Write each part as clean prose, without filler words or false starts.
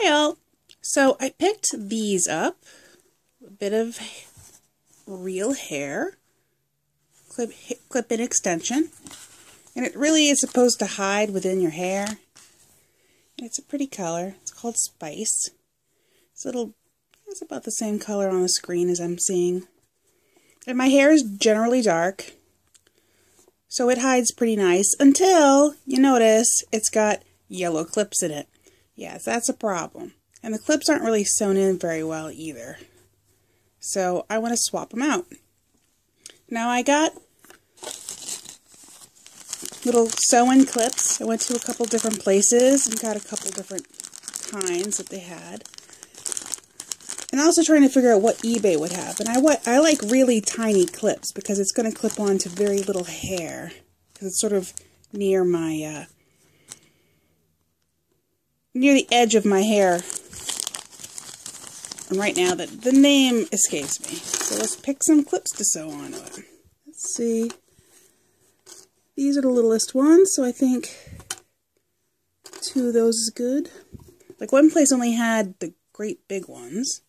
Hi all! So I picked these up, a bit of real hair, clip-in extension, and it really is supposed to hide within your hair. And it's a pretty color. It's called Spice. It's about the same color on the screen as I'm seeing. And my hair is generally dark, so it hides pretty nice until you notice it's got yellow clips in it. Yes, that's a problem. And the clips aren't really sewn in very well either. So I want to swap them out. Now I got little sew-in clips. I went to a couple different places and got a couple different kinds that they had. And also trying to figure out what eBay would have. And I like really tiny clips because it's going to clip on to very little hair. Because it's sort of near my near the edge of my hair. And right now the name escapes me. So let's pick some clips to sew onto it. Let's see. These are the littlest ones, so I think 2 of those is good. Like one place only had the great big ones.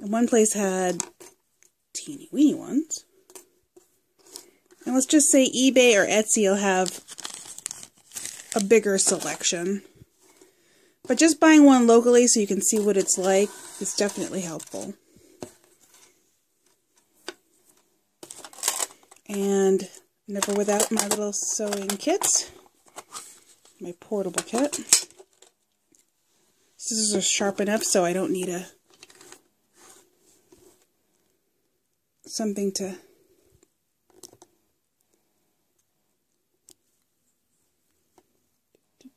And one place had teeny weeny ones. And let's just say eBay or Etsy will have a bigger selection. But just buying one locally so you can see what it's like is definitely helpful. And never without my little sewing kit, my portable kit. Scissors are sharp enough so I don't need something to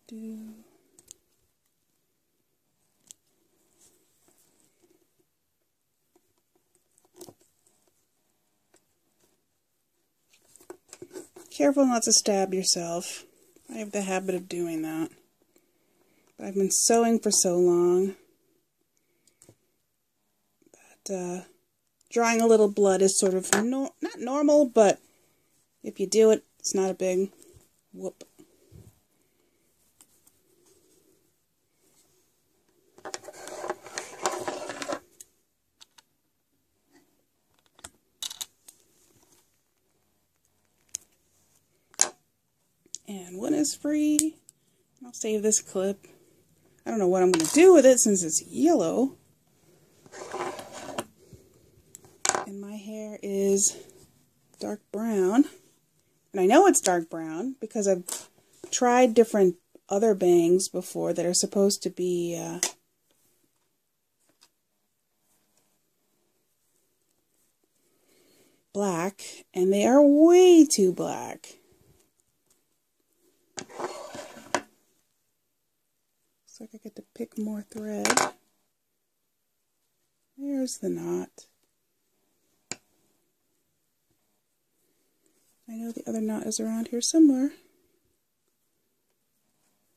do. Careful not to stab yourself. I have the habit of doing that. But I've been sewing for so long that drawing a little blood is sort of not normal, but if you do it, it's not a big whoop. And one is free. I'll save this clip. I don't know what I'm going to do with it since it's yellow. And my hair is dark brown. And I know it's dark brown because I've tried different other bangs before that are supposed to be black. And they are way too black. Looks like I get to pick more thread. There's the knot. I know the other knot is around here somewhere.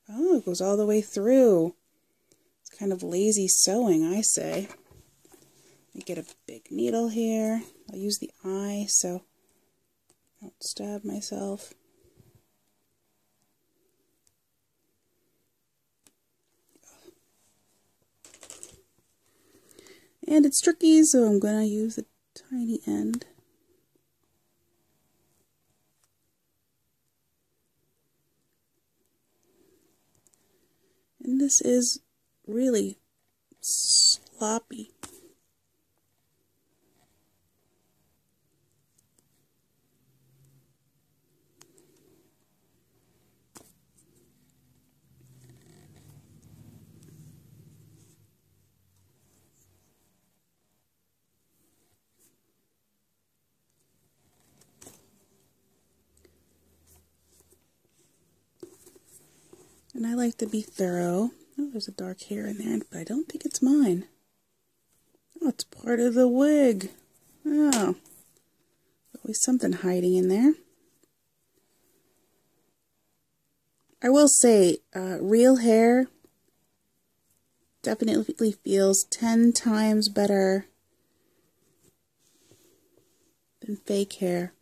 Oh, it goes all the way through. It's kind of lazy sewing, I say. I get a big needle here. I'll use the eye so I don't stab myself. And it's tricky, so I'm going to use the tiny end. And this is really sloppy. And I like to be thorough. Oh, there's a dark hair in there, but I don't think it's mine. Oh, it's part of the wig. Oh, always something hiding in there. I will say, real hair definitely feels 10 times better than fake hair.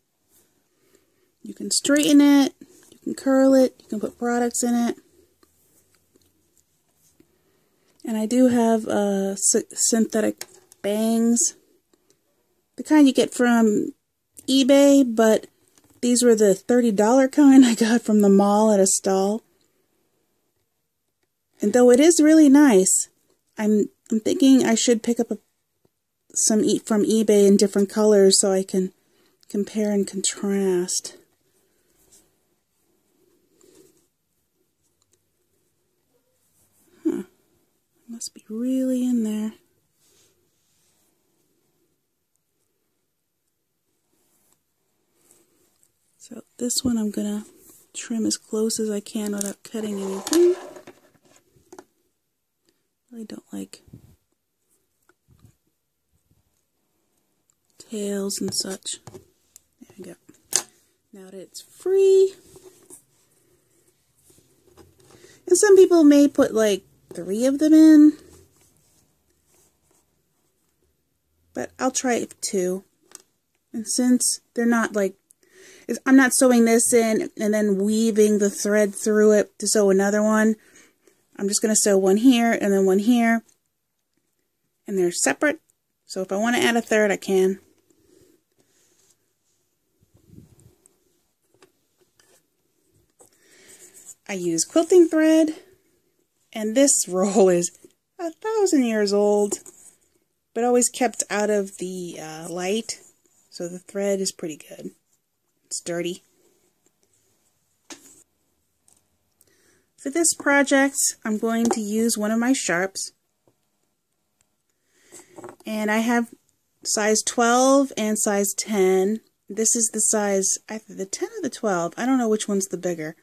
You can straighten it, you can curl it, you can put products in it. And I do have synthetic bangs, the kind you get from eBay, but these were the $30 kind I got from the mall at a stall. And though it is really nice, I'm thinking I should pick up some from eBay in different colors so I can compare and contrast. Huh. Must be really in there. So this one I'm going to trim as close as I can without cutting anything. Really don't like tails and such. There we go. Now that it's free. And some people may put like 3 of them in. But I'll try 2. And since they're not like, I'm not sewing this in and then weaving the thread through it to sew another one. I'm just going to sew one here and then one here. And they're separate. So if I want to add a third, I can. I use quilting thread. And this roll is 1,000 years old. But always kept out of the light. So the thread is pretty good. It's dirty. For this project, I'm going to use one of my sharps. And I have size 12 and size 10. This is the size, either the 10 or the 12. I don't know which one's the bigger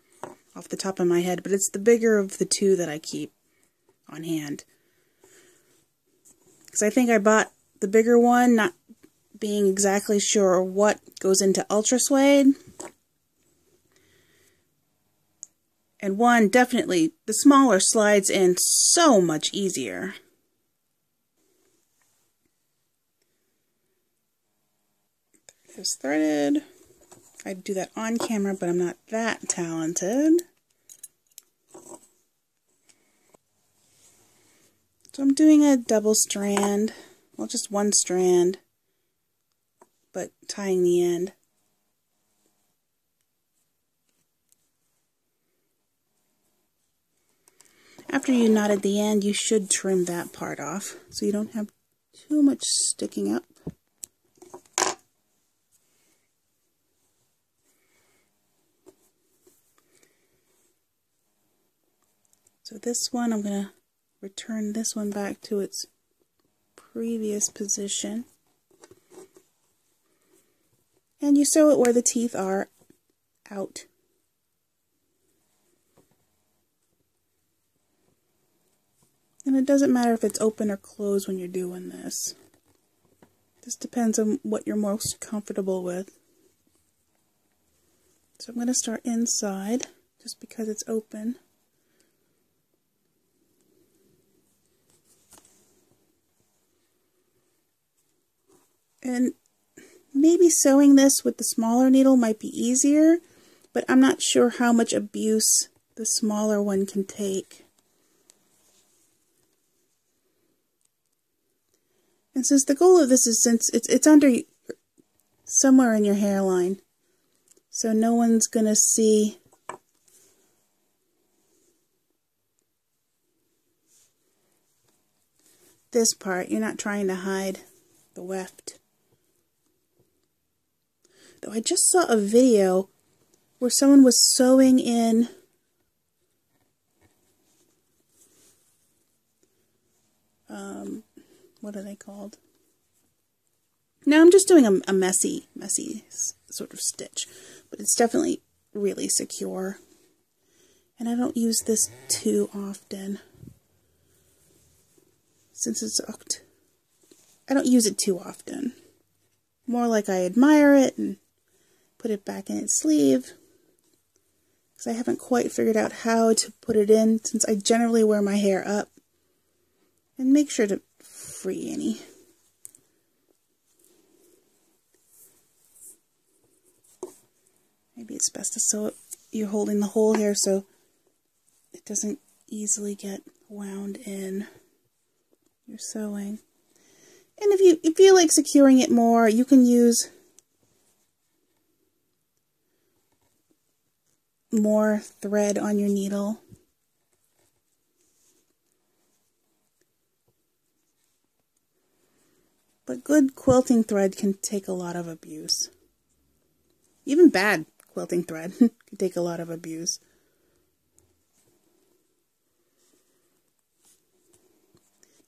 off the top of my head, but it's the bigger of the 2 that I keep on hand. Because I think I bought the bigger one, not being exactly sure what goes into Ultra Suede. And one, definitely, the smaller slides in so much easier. It's threaded. I do that on camera, but I'm not that talented. So I'm doing a double strand, well, just one strand, but tying the end. After you knotted the end, you should trim that part off so you don't have too much sticking up. So this one, I'm going to return this one back to its previous position. And you sew it where the teeth are out. And it doesn't matter if it's open or closed when you're doing this. This depends on what you're most comfortable with. So I'm going to start inside, just because it's open. And maybe sewing this with the smaller needle might be easier, but I'm not sure how much abuse the smaller one can take. And since the goal of this is, since it's under somewhere in your hairline, so no one's going to see this part. You're not trying to hide the weft. Though I just saw a video where someone was sewing in what are they called? Now I'm just doing a messy sort of stitch, but it's definitely really secure. And I don't use this too often. Since it's hooked, I don't use it too often. More like I admire it and put it back in its sleeve. Because I haven't quite figured out how to put it in, since I generally wear my hair up. And make sure to free any. Maybe it's best to sew it, you're holding the whole hair so it doesn't easily get wound in. you're sewing. And if you feel like securing it more, you can use more thread on your needle. But good quilting thread can take a lot of abuse. Even bad quilting thread can take a lot of abuse.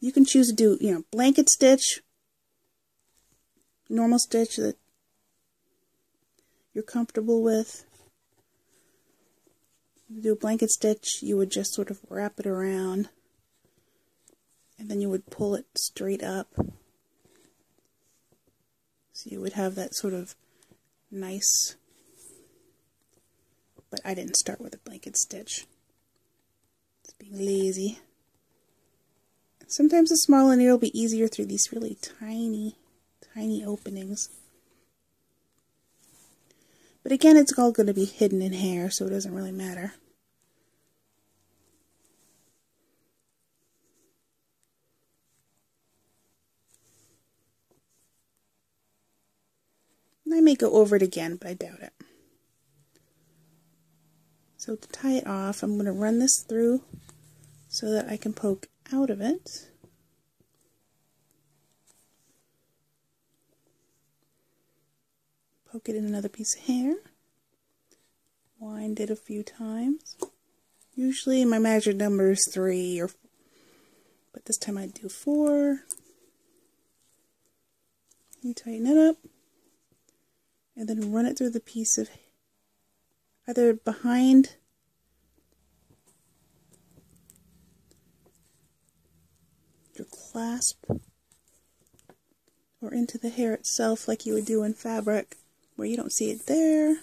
You can choose to do, blanket stitch, normal stitch that you're comfortable with. To do a blanket stitch, you would just sort of wrap it around, and then you would pull it straight up. So you would have that sort of nice, but I didn't start with a blanket stitch. It's being lazy. Sometimes a smaller needle will be easier through these really tiny openings. But again, it's all going to be hidden in hair, so it doesn't really matter. And I may go over it again, but I doubt it. So to tie it off, I'm going to run this through so that I can poke out of it. Poke it in another piece of hair. Wind it a few times. Usually my magic number is 3, but this time I do 4. You tighten it up, and then run it through the piece of either behind your clasp or into the hair itself like you would do in fabric where you don't see it there.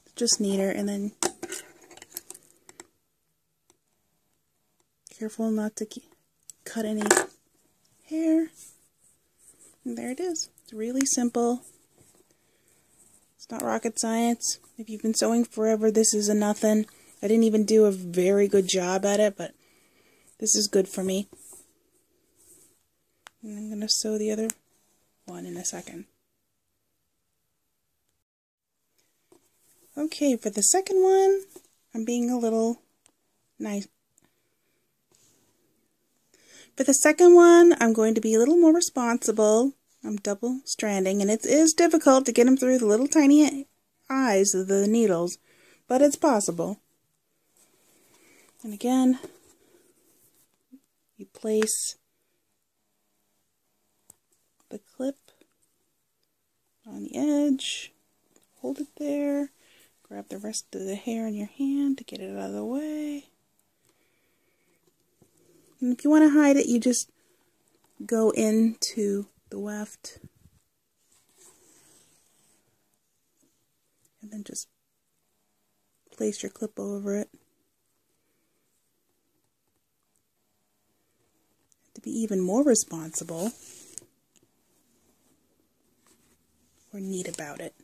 It's just neater. And then careful not to cut any hair. And there it is. It's really simple. It's not rocket science. If you've been sewing forever, this is a nothing. I didn't even do a very good job at it, but this is good for me. And I'm going to sew the other one in a second. Okay, for the second one, I'm being a little nice. For the second one, I'm going to be a little more responsible. I'm double stranding, and it is difficult to get them through the little tiny eyes of the needles, but it's possible. And again, you place the clip on the edge, hold it there, grab the rest of the hair in your hand to get it out of the way. And if you want to hide it, you just go into the weft and then just place your clip over it. To be even more responsible or neat about it,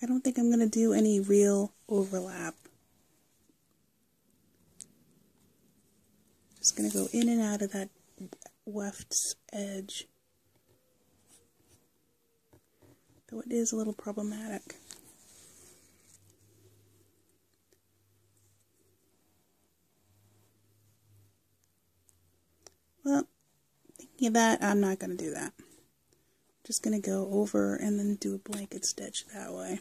I don't think I'm going to do any real overlap. Just going to go in and out of that weft's edge. Though it is a little problematic. Well, thinking of that, I'm not going to do that. Just going to go over and then do a blanket stitch that way.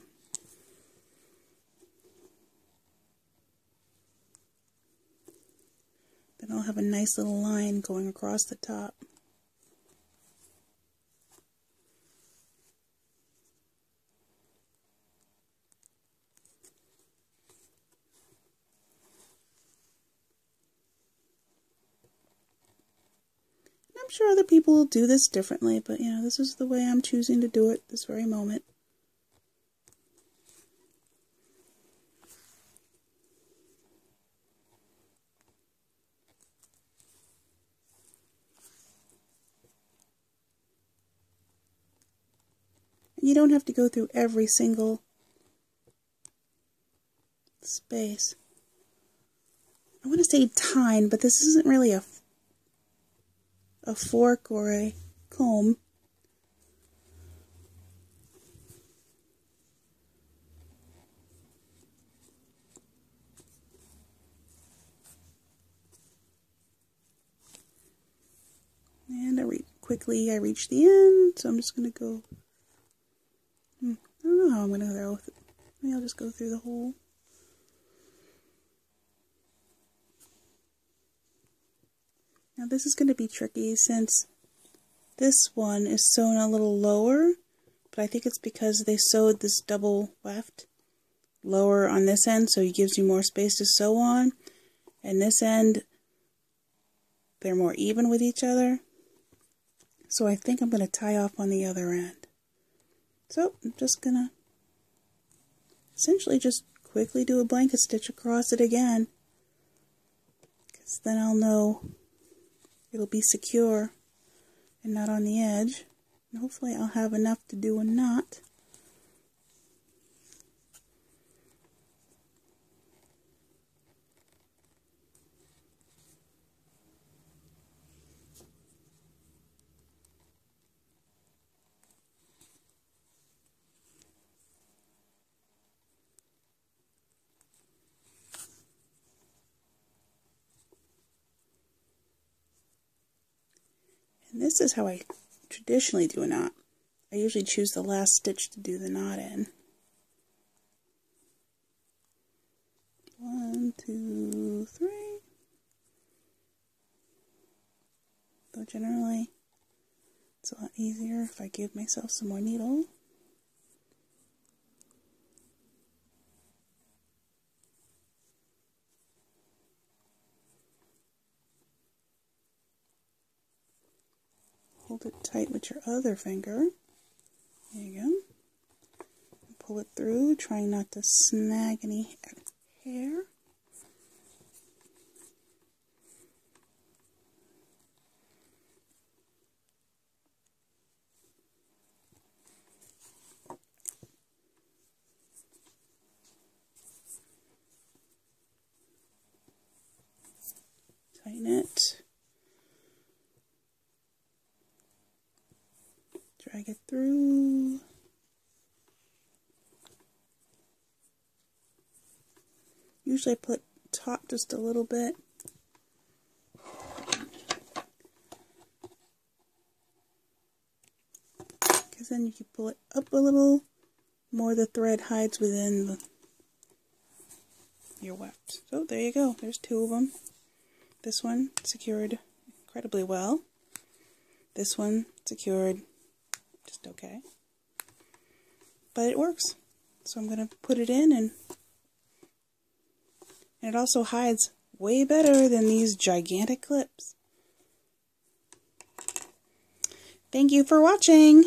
Then I'll have a nice little line going across the top. I'm sure other people will do this differently, but this is the way I'm choosing to do it this very moment. You don't have to go through every single space. I want to say tine, but this isn't really a fork or a comb. And I reach the end, so I'm just going to go, I don't know how I'm going to go with it. Maybe I'll just go through the hole. Now this is going to be tricky since this one is sewn a little lower, but I think it's because they sewed this double weft lower on this end, so it gives you more space to sew on. And this end, they're more even with each other. So I think I'm going to tie off on the other end. So I'm just going to essentially just quickly do a blanket stitch across it again, because then I'll know it'll be secure and not on the edge. And hopefully I'll have enough to do a knot. And this is how I traditionally do a knot. I usually choose the last stitch to do the knot in. 1, 2, 3. Though generally it's a lot easier if I give myself some more needle. Hold it tight with your other finger. There you go. Pull it through, trying not to snag any hair. Tighten it. Drag it through. Usually I put top just a little bit. Because then you can pull it up a little more, the thread hides within your weft. So there you go, there's 2 of them. This one secured incredibly well. This one secured just okay. But it works. So I'm going to put it in, and it also hides way better than these gigantic clips. Thank you for watching!